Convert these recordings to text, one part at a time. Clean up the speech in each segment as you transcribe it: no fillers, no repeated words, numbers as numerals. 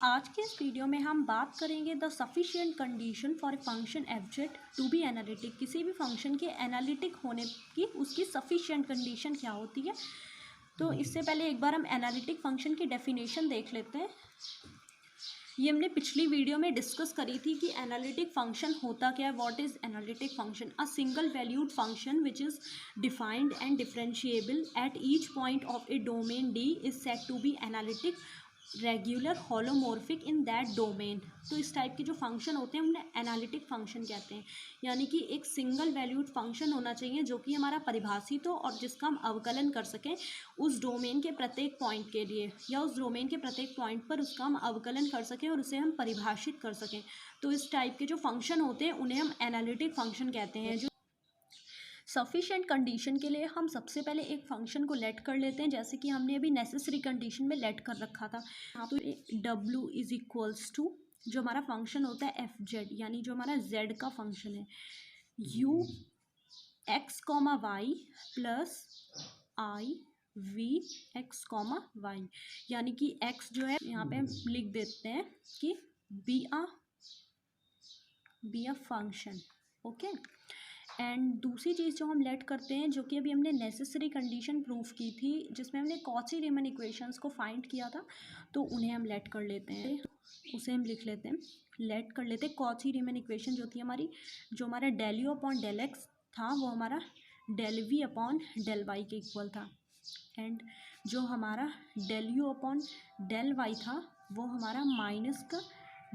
आज के इस वीडियो में हम बात करेंगे the sufficient condition for a function f z to be analytic. किसी भी फंक्शन के एनालिटिक होने की उसकी सफिशिएंट कंडीशन क्या होती है। तो इससे पहले एक बार हम एनालिटिक फंक्शन की डेफिनेशन देख लेते हैं। ये हमने पिछली वीडियो में डिस्कस करी थी कि एनालिटिक फंक्शन होता क्या है। What is analytic function? A single valued function which is defined and differentiable at each point of a domain D is said to be analytic regular holomorphic in that domain. तो इस type के जो function होते हैं उन्हें analytic function कहते हैं। यानी कि एक सिंगल वैल्यूड फंक्शन होना चाहिए जो कि हमारा परिभाषित हो और जिसका हम अवकलन कर सकें उस डोमेन के प्रत्येक पॉइंट के लिए, या उस डोमेन के प्रत्येक पॉइंट पर उसका हम अवकलन कर सकें और उसे हम परिभाषित कर सकें। तो इस टाइप के जो फंक्शन होते हैं उन्हें हम एनालिटिक फंक्शन कहते हैं। जो सफिशिएंट कंडीशन के लिए हम सबसे पहले एक फंक्शन को लेट कर लेते हैं, जैसे कि हमने अभी नेसेसरी कंडीशन में लेट कर रखा था। तो w इज इक्वल्स टू जो हमारा फंक्शन होता है एफ जेड, यानी जो हमारा z का फंक्शन है, u x comma y plus i v x comma y. यानी कि x जो है यहाँ पे हम लिख देते हैं कि be a function. Okay. And दूसरी चीज़ जो हम लेट करते हैं, जो कि अभी हमने नेसेसरी कंडीशन प्रूफ की थी जिसमें हमने कॉची रीमन इक्वेशंस को फाइंड किया था, तो उन्हें हम लेट कर लेते हैं। उसे हम लिख लेते हैं, लेट कर लेते हैं। कॉची रीमन इक्वेशन जो थी हमारी, जो हमारा del u upon del x था वो हमारा del v upon del y के इक्वल था। एंड जो हमारा del u upon del y था वो हमारा माइनस का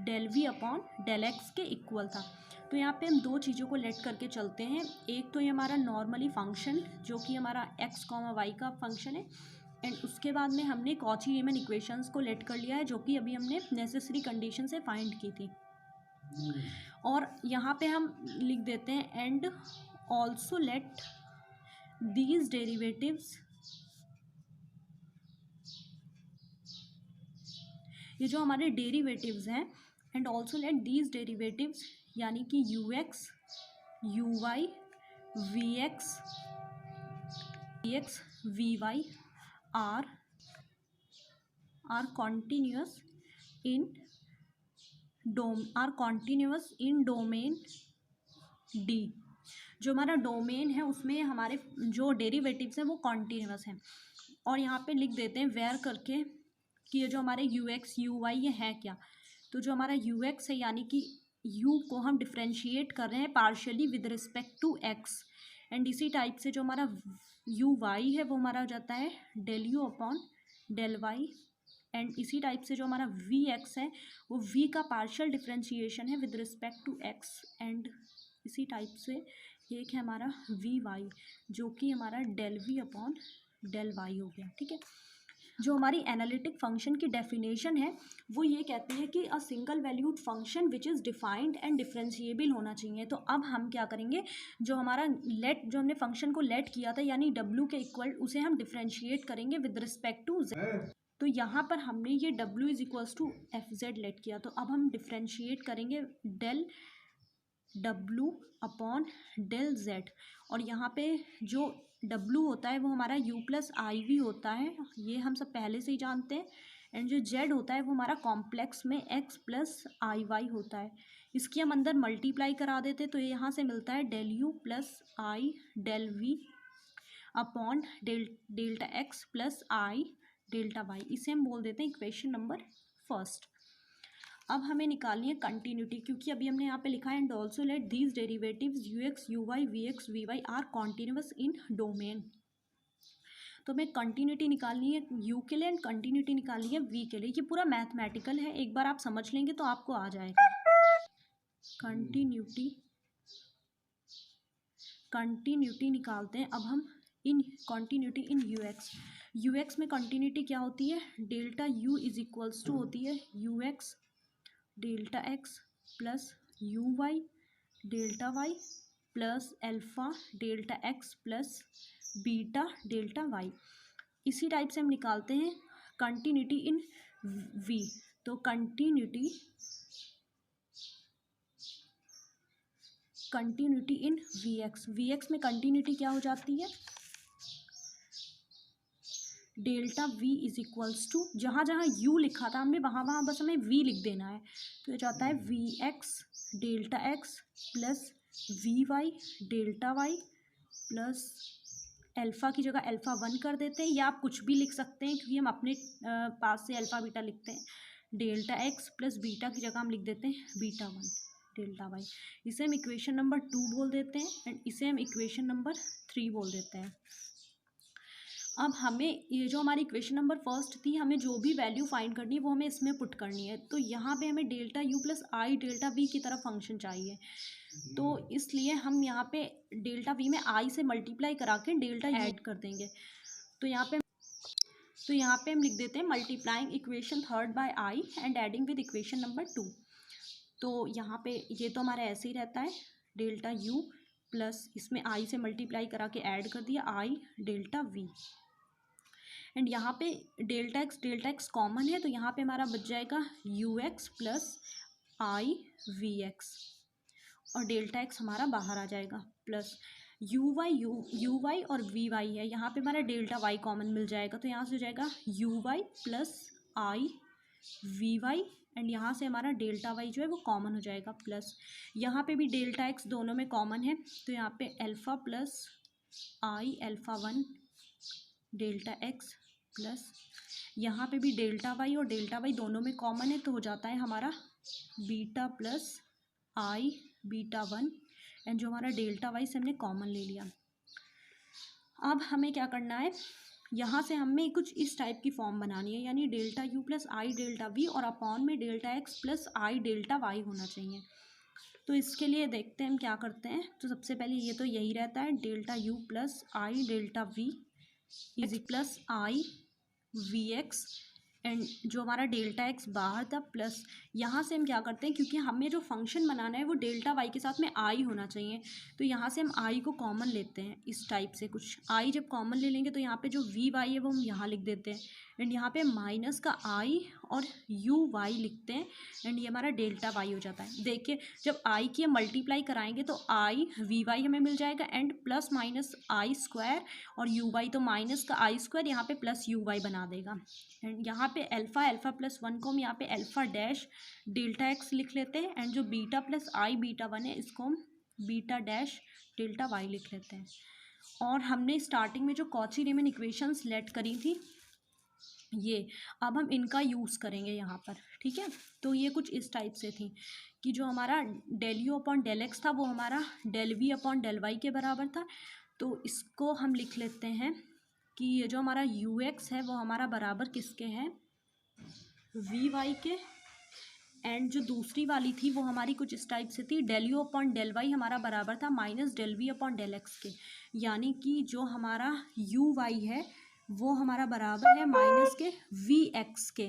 del v upon del x के इक्वल था। तो यहाँ पे हम दो चीज़ों को लेट करके चलते हैं। एक तो ये हमारा नॉर्मली फंक्शन जो कि हमारा एक्स कॉमा वाई का फंक्शन है, एंड उसके बाद में हमने कॉची रीमन इक्वेशंस को लेट कर लिया है जो कि अभी हमने नेसेसरी कंडीशन से फाइंड की थी। और यहाँ पे हम लिख देते हैं and also let these derivatives, ये जो हमारे डेरिवेटिव्स हैं, and also let these derivatives यानी कि u x u y v x v y are continuous in domain D. जो हमारा डोमेन है उसमें हमारे जो डेरिवेटिव्स हैं वो कॉन्टिन्यूस हैं। और यहाँ पे लिख देते हैं वेयर करके कि ये जो हमारे यू एक्स यू वाई ये है क्या। तो जो हमारा यू एक्स है यानी कि u को हम डिफ्रेंशिएट कर रहे हैं partially with respect to x, and इसी टाइप से जो हमारा यू वाई है वो हमारा हो जाता है del u upon del y. And इसी टाइप से जो हमारा वी एक्स है वो v का पार्शियल डिफ्रेंशिएशन है with respect to x। And इसी टाइप से एक है हमारा वी वाई जो कि हमारा del v upon del y हो गया। ठीक है। जो हमारी एनालिटिक फंक्शन की डेफिनेशन है वो ये कहती है कि अ single valued function which is defined and differentiable होना चाहिए। तो अब हम क्या करेंगे, जो हमारा लेट जो हमने फंक्शन को लेट किया था यानी w के इक्वल, उसे हम डिफरेंशिएट करेंगे विद रिस्पेक्ट टू z। तो यहाँ पर हमने ये w is equals to f z let किया। तो अब हम डिफरेंशिएट करेंगे del w upon del z, और यहाँ पे जो w होता है वो हमारा u प्लस आई वी होता है, ये हम सब पहले से ही जानते हैं। एंड जो z होता है वो हमारा कॉम्प्लेक्स में x प्लस आई वाई होता है। इसकी हम अंदर मल्टीप्लाई करा देते तो ये यहाँ से मिलता है del u plus i del v upon delta x plus i delta y। इसे हम बोल देते हैं इक्वेशन नंबर फर्स्ट। अब हमें निकालनी है कंटिन्यूटी, क्योंकि अभी हमने यहाँ पे लिखा है and also let these derivatives u x u y v x v y are continuous in domain. तो हमें कंटिन्यूटी निकालनी है यू के लिए एंड कंटिन्यूटी निकालनी है वी के लिए। ये पूरा मैथमेटिकल है, एक बार आप समझ लेंगे तो आपको आ जाएगा। कंटिन्यूटी निकालते हैं अब हम इन कंटिन्यूटी इन यू एक्स में कंटिन्यूटी क्या होती है, delta u is equals to होती है u x delta x plus u y delta y plus alpha delta x plus beta delta y. इसी टाइप से हम निकालते हैं कंटिन्यूटी इन वी। तो कंटिन्यूटी इन वी एक्स में कंटिन्यूटी क्या हो जाती है, delta v is equals to, जहाँ जहाँ यू लिखा था हमने वहाँ वहाँ बस हमें वी लिख देना है। तो ये जाता है v x delta x plus v y delta y plus alpha की जगह अल्फ़ा 1 कर देते हैं, या आप कुछ भी लिख सकते हैं क्योंकि हम अपने पास से अल्फ़ा बीटा लिखते हैं। डेल्टा एक्स प्लस बीटा की जगह हम लिख देते हैं बीटा 1 डेल्टा वाई। इसे हम इक्वेशन नंबर 2 बोल देते हैं एंड इसे हम इक्वेशन नंबर 3 बोल देते हैं। अब हमें ये जो हमारी इक्वेशन नंबर फर्स्ट थी, हमें जो भी वैल्यू फाइंड करनी है वो हमें इसमें पुट करनी है। तो यहाँ पे हमें delta u plus i delta we की तरफ फंक्शन चाहिए, तो इसलिए हम यहाँ पे डेल्टा वी में आई से मल्टीप्लाई करा के डेल्टा ऐड कर देंगे। तो यहाँ पे हम लिख देते हैं multiplying equation third by i and adding with equation number 2। तो यहाँ पे ये तो हमारा ऐसे ही रहता है, डेल्टा यू प्लस इसमें आई से मल्टीप्लाई करा के ऐड कर दिया आई डेल्टा वी, एंड यहाँ पे डेल्टा एक्स कॉमन है, तो यहाँ पे हमारा बच जाएगा u x plus i v x, और डेल्टा एक्स हमारा बाहर आ जाएगा प्लस यू वाई और वी वाई है, यहाँ पे हमारा डेल्टा वाई कॉमन मिल जाएगा। तो यहाँ से हो जाएगा u y plus i v y, and यहाँ से हमारा डेल्टा वाई जो है वो कॉमन हो जाएगा प्लस यहाँ पे भी डेल्टा एक्स दोनों में कॉमन है, तो यहाँ पे अल्फ़ा प्लस आई अल्फ़ा 1 डेल्टा एक्स प्लस यहाँ पे भी डेल्टा वाई और डेल्टा वाई दोनों में कॉमन है, तो हो जाता है हमारा beta plus I beta 1, and जो हमारा डेल्टा वाई से हमने कॉमन ले लिया। अब हमें क्या करना है, यहाँ से हमें कुछ इस टाइप की फॉर्म बनानी है, यानी delta u plus i delta we और अपॉन में delta x plus i delta Y होना चाहिए। तो इसके लिए देखते हैं हम क्या करते हैं। तो सबसे पहले ये तो यही रहता है, delta u plus i delta v is plus i v x, and जो हमारा डेल्टा एक्स बाहर था प्लस यहाँ से हम क्या करते हैं, क्योंकि हमें जो फंक्शन बनाना है वो डेल्टा वाई के साथ में आई होना चाहिए, तो यहाँ से हम आई को कॉमन लेते हैं इस टाइप से कुछ। आई जब कॉमन ले लेंगे तो यहाँ पे जो वी वाई है वो हम यहाँ लिख देते हैं, एंड यहाँ पे माइनस का आई और यू वाई लिखते हैं, एंड ये हमारा डेल्टा वाई हो जाता है। देखिए जब आई की हम मल्टीप्लाई कराएंगे तो आई वी वाई हमें मिल जाएगा, and plus minus I square और यू वाई, तो माइनस का आई स्क्वायर यहाँ पे प्लस यू वाई बना देगा, एंड यहाँ पे अल्फ़ा प्लस 1 को हम यहाँ पे अल्फ़ा डैश डेल्टा एक्स लिख लेते हैं, एंड जो बीटा प्लस आई बीटा 1 है इसको हम बीटा डैश डेल्टा वाई लिख लेते हैं। और हमने स्टार्टिंग में जो कॉची रीमन इक्वेशंस लेट करी थी ये, अब हम इनका यूज़ करेंगे यहाँ पर, ठीक है। तो ये कुछ इस टाइप से थी कि जो हमारा del u upon del x था वो हमारा del v upon del y के बराबर था, तो इसको हम लिख लेते हैं कि ये जो हमारा यू एक्स है वो हमारा बराबर किसके हैं, वी वाई के, एंड जो दूसरी वाली थी वो हमारी कुछ इस टाइप से थी, del u upon del y हमारा बराबर था minus del v upon del x के, यानी कि जो हमारा यू वाई है वो हमारा बराबर है माइनस के वी एक्स के।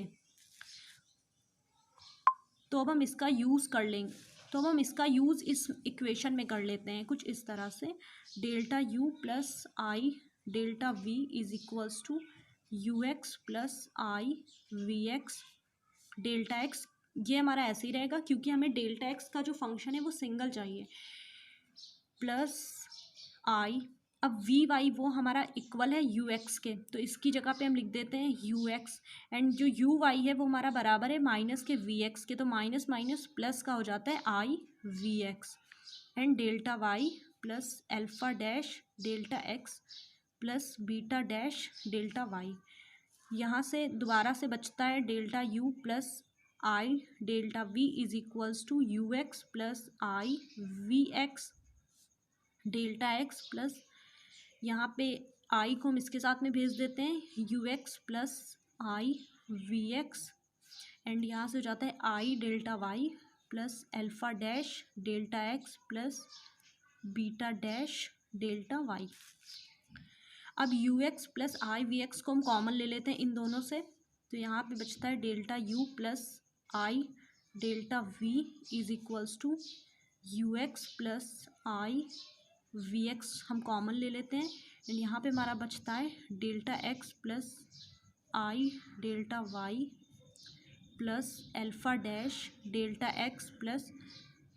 तो अब हम इसका यूज़ कर लेंगे, तो अब हम इसका यूज़ इस इक्वेशन में कर लेते हैं कुछ इस तरह से, delta u plus i delta v is equals to u x plus i v x delta x, ये हमारा ऐसे ही रहेगा क्योंकि हमें डेल्टा एक्स का जो फंक्शन है वो सिंगल चाहिए, प्लस आई, अब वी वाई वो हमारा इक्वल है यू एक्स के, तो इसकी जगह पे हम लिख देते हैं यू एक्स, एंड जो यू वाई है वो हमारा बराबर है माइनस के वी एक्स के, तो माइनस माइनस प्लस का हो जाता है i v x, and delta y plus alpha dash delta x plus beta dash delta y. यहाँ से दोबारा से बचता है delta u plus i delta v is equals to u x plus i v x delta x plus यहाँ पे आई को हम इसके साथ में भेज देते हैं u x plus i v x, and यहाँ से हो जाता है i delta y plus alpha dash delta x plus beta dash delta y. अब u x plus i v x को हम कॉमन ले लेते हैं इन दोनों से, तो यहाँ पे बचता है delta u plus i delta v is equals to u x plus i v x हम कॉमन ले लेते हैं, एंड यहाँ पे हमारा बचता है delta x plus i delta y plus alpha dash delta x plus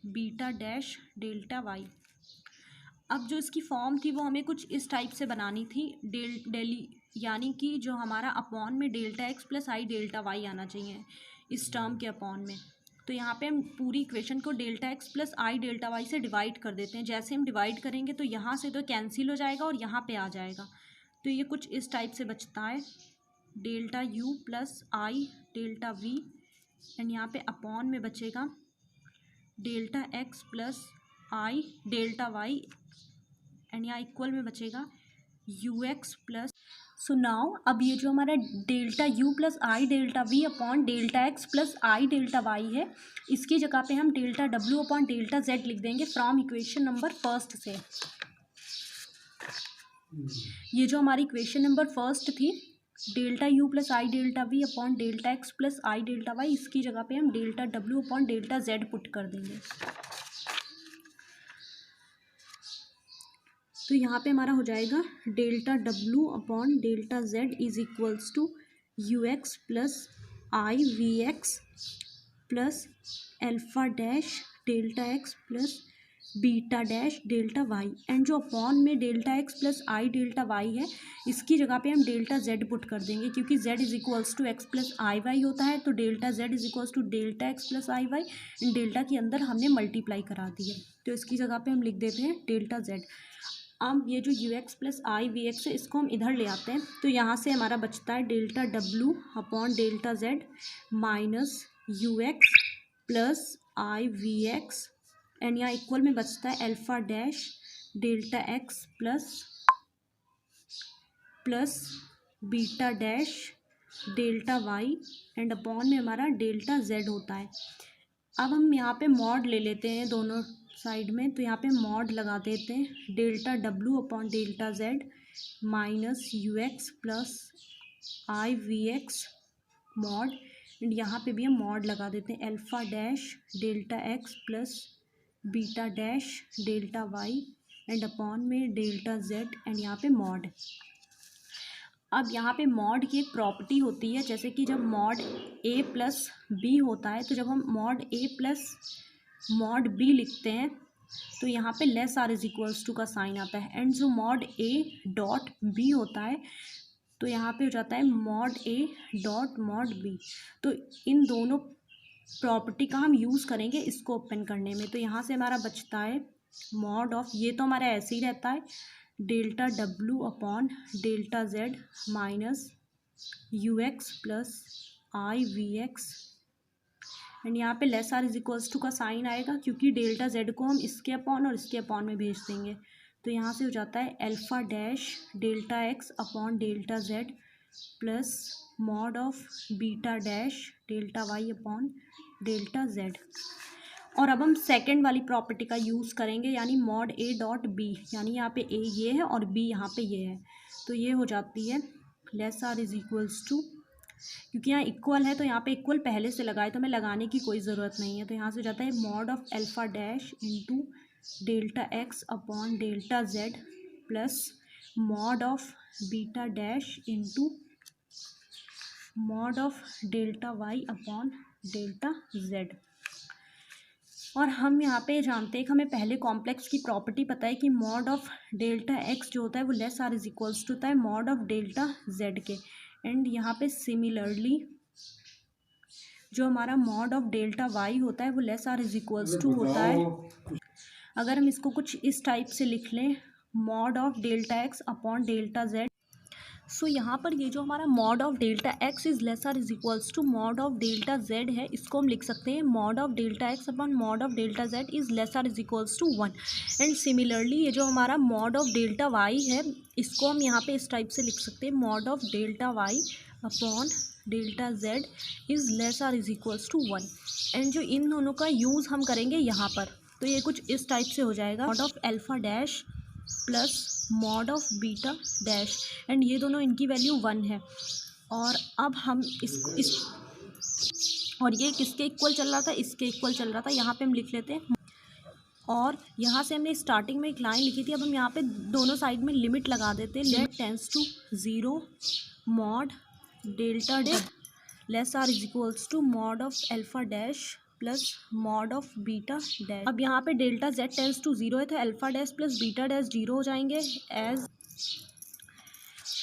beta dash delta y. अब जो इसकी फॉर्म थी वो हमें कुछ इस टाइप से बनानी थी, डेल यानी कि जो हमारा अपॉन में delta x plus i delta Y आना चाहिए इस टर्म के अपॉन में। तो यहाँ पे हम पूरी इक्वेशन को delta x plus i delta Y से डिवाइड कर देते हैं। जैसे हम डिवाइड करेंगे तो यहाँ से तो कैंसिल हो जाएगा और यहाँ पे आ जाएगा, तो ये कुछ इस टाइप से बचता है, delta u plus i delta v, and यहाँ पे अपॉन में बचेगा delta x plus i delta y, and यहाँ इक्वल में बचेगा u x plus. So now अब ये जो हमारा delta u plus i delta v upon delta x plus i delta y है, इसकी जगह पे हम डेल्टा डब्ल्यू अपॉन डेल्टा जेड लिख देंगे फ्रॉम इक्वेशन नंबर फर्स्ट से। ये जो हमारी इक्वेशन नंबर फर्स्ट थी, delta u plus i delta v upon delta x plus i delta y, इसकी जगह पे हम डेल्टा डब्ल्यू अपॉन डेल्टा जेड पुट कर देंगे। तो यहाँ पे हमारा हो जाएगा डेल्टा डब्ल्यू upon delta z is equals to u x plus i v x plus alpha dash delta x plus beta dash delta y, and जो अपॉन में delta x plus i delta y है, इसकी जगह पे हम delta z put कर देंगे, क्योंकि z is equals to x plus i y होता है, तो delta z is equals to delta x plus i y, and delta के अंदर हमने मल्टीप्लाई करा दी है, तो इसकी जगह पे हम लिख देते हैं डेल्टा जेड। अब ये जो u x plus i v x है, इसको हम इधर ले आते हैं, तो यहाँ से हमारा बचता है डेल्टा डब्ल्यू upon delta z minus u x plus i v x, and यहाँ इक्वल में बचता है alpha dash delta x plus beta dash delta y, and upon में हमारा डेल्टा जेड होता है। अब हम यहाँ पे मॉड ले लेते हैं दोनों साइड में, तो यहाँ पे मॉड लगा देते हैं डेल्टा डब्ल्यू upon delta z minus u x plus i v x mod, and यहाँ पे भी हम मॉड लगा देते हैं alpha dash delta x plus beta dash delta y, and upon में डेल्टा जेड, एंड यहाँ पे मॉड। अब यहाँ पे मॉड की एक प्रॉपर्टी होती है, जैसे कि जब मॉड ए प्लस बी होता है, तो जब हम mod a plus mod b लिखते हैं तो यहाँ पे less or is equals to का साइन आता है, एंड जो मॉड ए डॉट बी होता है तो यहाँ पे हो जाता है mod a dot mod b. तो इन दोनों प्रॉपर्टी का हम यूज़ करेंगे इसको ओपन करने में। तो यहाँ से हमारा बचता है मॉड ऑफ, ये तो हमारा ऐसे ही रहता है, डेल्टा डब्ल्यू upon delta z minus u x plus i v x, and यहाँ पे less or is equals to का साइन आएगा, क्योंकि डेल्टा जेड को हम इसके अपॉन और इसके अपॉन में भेज देंगे। तो यहाँ से हो जाता है alpha dash delta x upon delta z plus mod of beta dash delta y upon delta z. और अब हम सेकंड वाली प्रॉपर्टी का यूज़ करेंगे, यानी मॉड ए डॉट बी, यानी यहाँ पे ए ये है और बी यहाँ पे ये है, तो ये हो जाती है less or is equals to, क्योंकि यहाँ इक्वल है तो यहाँ पे इक्वल पहले से लगाए तो हमें लगाने की कोई ज़रूरत नहीं है, तो यहाँ से हो जाता है mod of alpha dash into delta x upon delta z plus mod of beta dash into mod of delta y upon delta z. और हम यहाँ पे जानते हैं कि हमें पहले कॉम्प्लेक्स की प्रॉपर्टी पता है कि मॉड ऑफ डेल्टा एक्स जो होता है वो less or is equals to होता है मॉड ऑफ डेल्टा जेड के, एंड यहाँ पे सिमिलरली जो हमारा मॉड ऑफ डेल्टा वाई होता है वो less or is equals to होता है, अगर हम इसको कुछ इस टाइप से लिख लें, mod of delta x upon delta z. So यहाँ पर ये जो हमारा mod of delta x is less or is equals to mod of delta z है, इसको हम लिख सकते हैं mod of delta x upon mod of delta z is less or is equals to 1। And similarly ये जो हमारा mod of delta y है, इसको हम यहाँ पे इस टाइप से लिख सकते हैं mod of delta y upon delta z is less or is equals to 1। And जो इन दोनों का यूज़ हम करेंगे यहाँ पर, तो ये कुछ इस टाइप से हो जाएगा mod of alpha dash plus mod of beta dash, and ये दोनों इनकी वैल्यू 1 है। और अब हम और ये किसके इक्वल चल रहा था, इसके इक्वल चल रहा था, यहाँ पे हम लिख लेते हैं। और यहाँ से हमने स्टार्टिंग में एक लाइन लिखी थी, अब हम यहाँ पे दोनों साइड में लिमिट लगा देते हैं, let tends to 0 mod delta less or is equals to mod of alpha dash plus mod of beta dash. अब यहाँ पे डेल्टा जेड टेंस टू 0 है, तो alpha dash plus beta dash 0 हो जाएंगे एज।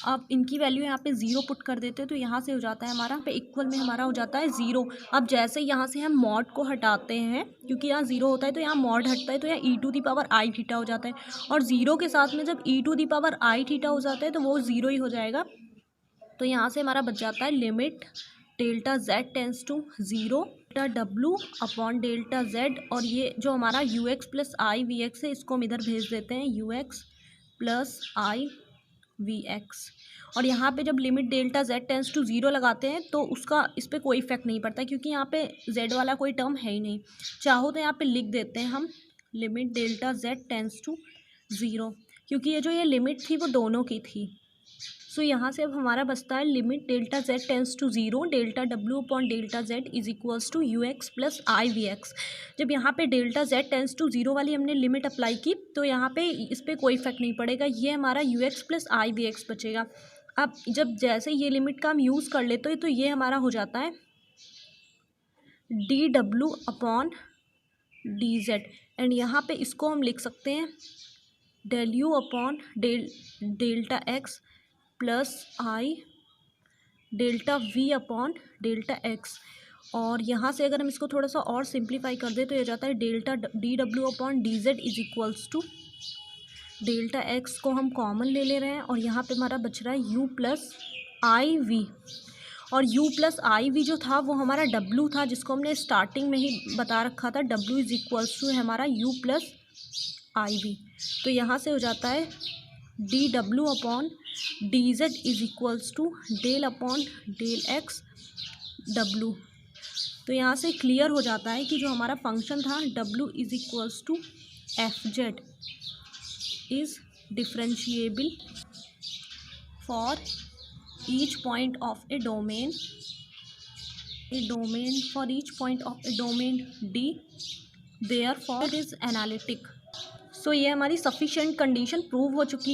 अब इनकी वैल्यू यहाँ पे 0 पुट कर देते हैं तो यहाँ से हो जाता है हमारा पे इक्वल में हमारा हो जाता है 0। अब जैसे यहाँ से हम मॉड को हटाते हैं, क्योंकि यहाँ 0 होता है तो यहाँ मॉड हटता है तो यहाँ e⁻i थीटा हो जाता है, और 0 के साथ में जब e⁻i थीटा हो जाता है तो वो 0 ही हो जाएगा। तो यहाँ से हमारा बच जाता है limit delta z tends to 0 w upon delta z, और ये जो हमारा ux plus i v x है इसको हम इधर भेज देते हैं ux plus i v x. और यहाँ पे जब limit delta z tends to 0 लगाते हैं तो उसका इस पर कोई इफेक्ट नहीं पड़ता, क्योंकि यहाँ पे z वाला कोई टर्म है ही नहीं। चाहो तो यहाँ पे लिख देते हैं हम limit delta z tends to 0, क्योंकि ये लिमिट थी वो दोनों की थी। सो यहाँ से अब हमारा बचता है limit delta z tends to 0 delta w upon delta z is equals to ux plus i v x. जब यहाँ पे डेल्टा z टेंस टू 0 वाली हमने लिमिट अप्लाई की तो यहाँ पे इस पर कोई इफेक्ट नहीं पड़ेगा, ये हमारा ux plus i v x बचेगा। अब जब जैसे ये लिमिट का हम यूज़ कर लेते हैं तो ये हमारा हो जाता है dw अपॉन dz, एंड यहाँ पे इसको हम लिख सकते हैं del u upon delta x plus i delta v upon delta x। और यहाँ से अगर हम इसको थोड़ा सा और सिंप्लीफाई कर दें तो ये जाता है delta dw upon dz is equals to delta x को हम कॉमन ले रहे हैं और यहाँ पे हमारा बच रहा है u प्लस आई वी, और u प्लस आई वी जो था वो हमारा w था जिसको हमने स्टार्टिंग में ही बता रखा था w इज इक्वल्स टू है हमारा u प्लस आई वी। तो यहाँ से हो जाता है dw upon dz is equals to del upon del x w। तो यहाँ से क्लियर हो जाता है कि जो हमारा फंक्शन था w is equals to fz is differentiable for each point of a domain for each point of a domain d, therefore it is analytic. So ये हमारी सफिशिएंट कंडीशन प्रूव हो चुकी है।